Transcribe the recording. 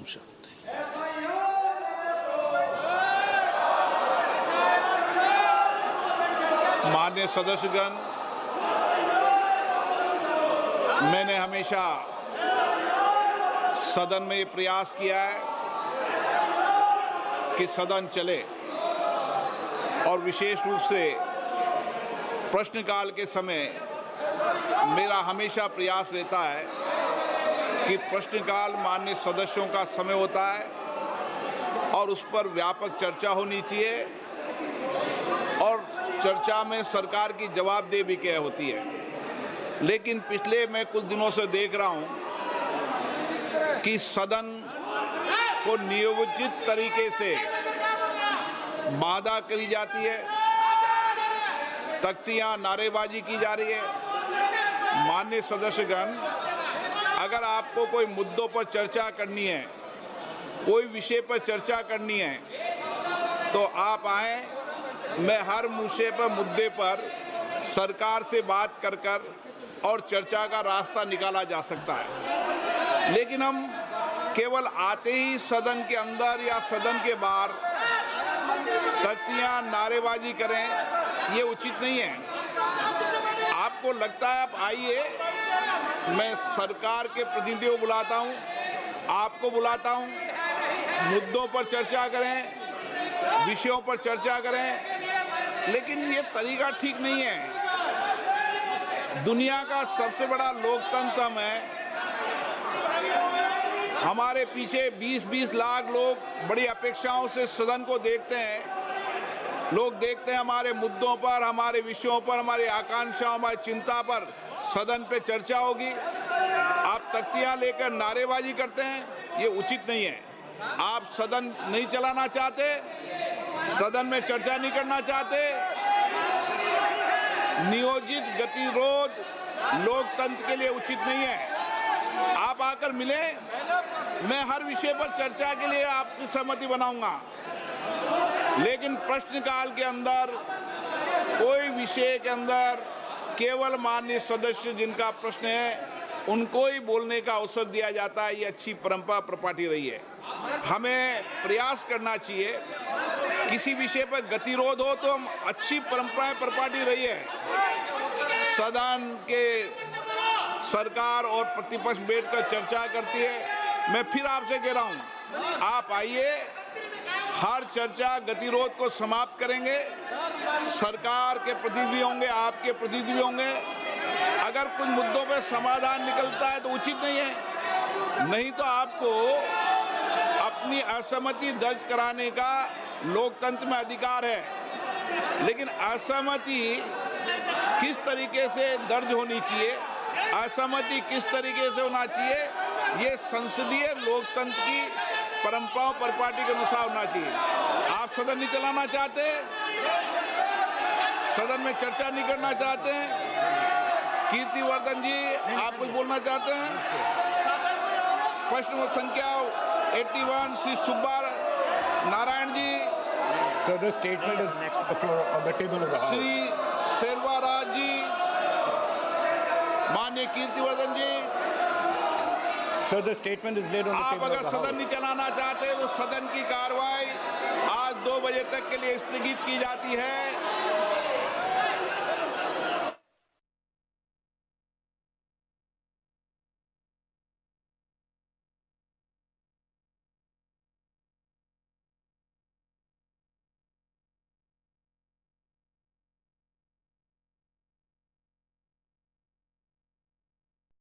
शांति। माननीय सदस्यगण, मैंने हमेशा सदन में ये प्रयास किया है कि सदन चले और विशेष रूप से प्रश्नकाल के समय मेरा हमेशा प्रयास रहता है कि प्रश्नकाल माननीय सदस्यों का समय होता है और उस पर व्यापक चर्चा होनी चाहिए और चर्चा में सरकार की जवाबदेही भी क्या होती है। लेकिन पिछले मैं कुछ दिनों से देख रहा हूं कि सदन को नियोजित तरीके से बाधा करी जाती है, तख्तियां नारेबाजी की जा रही है। माननीय सदस्यगण, अगर आपको कोई मुद्दों पर चर्चा करनी है, कोई विषय पर चर्चा करनी है, तो आप आए। मैं हर मुद्दे पर सरकार से बात कर और चर्चा का रास्ता निकाला जा सकता है। लेकिन हम केवल आते ही सदन के अंदर या सदन के बाहर तख्तियां नारेबाजी करें, ये उचित नहीं है। आपको लगता है आप आइए, मैं सरकार के प्रतिनिधियों को बुलाता हूं, आपको बुलाता हूं, मुद्दों पर चर्चा करें, विषयों पर चर्चा करें, लेकिन ये तरीका ठीक नहीं है। दुनिया का सबसे बड़ा लोकतंत्र हम है। हमारे पीछे 20-20 लाख लोग बड़ी अपेक्षाओं से सदन को देखते हैं। लोग देखते हैं हमारे मुद्दों पर, हमारे विषयों पर, हमारी आकांक्षाओं, हमारी चिंता पर सदन पे चर्चा होगी। आप तख्तियां लेकर नारेबाजी करते हैं, ये उचित नहीं है। आप सदन नहीं चलाना चाहते, सदन में चर्चा नहीं करना चाहते, नियोजित गतिरोध लोकतंत्र के लिए उचित नहीं है। आप आकर मिले, मैं हर विषय पर चर्चा के लिए आपकी सहमति बनाऊंगा। लेकिन प्रश्नकाल के अंदर कोई विषय के अंदर केवल माननीय सदस्य जिनका प्रश्न है उनको ही बोलने का अवसर दिया जाता है, ये अच्छी परंपरा प्रपाटी रही है। हमें प्रयास करना चाहिए, किसी विषय पर गतिरोध हो तो हम अच्छी परंपराएं प्रपाटी रही है। सदन के सरकार और प्रतिपक्ष बैठकर चर्चा करती है। मैं फिर आपसे कह रहा हूं, आप आइए, हर चर्चा गतिरोध को समाप्त करेंगे। सरकार के प्रतिनिधि होंगे, आपके प्रतिनिधि होंगे। अगर कुछ मुद्दों पे समाधान निकलता है तो उचित नहीं है, नहीं तो आपको अपनी असहमति दर्ज कराने का लोकतंत्र में अधिकार है। लेकिन असहमति किस तरीके से दर्ज होनी चाहिए, असहमति किस तरीके से होना चाहिए, ये संसदीय लोकतंत्र की परंपराओं परिपाटी के अनुसार होना चाहिए। आप सदन नहीं चलाना चाहते, सदन में चर्चा नहीं करना चाहते हैं। कीर्तिवर्धन जी, आप कुछ बोलना चाहते हैं? प्रश्न संख्या 81 Shri Subba Narayan ji. Sir, the statement is next to the floor on the table of the House. Shri Selvaraj जी, माननीय कीर्तिवर्धन जी। Sir, the statement is laid on the आप table अगर of the सदन House. नहीं चलाना चाहते तो सदन की कार्रवाई आज 2 बजे तक के लिए स्थगित की जाती है।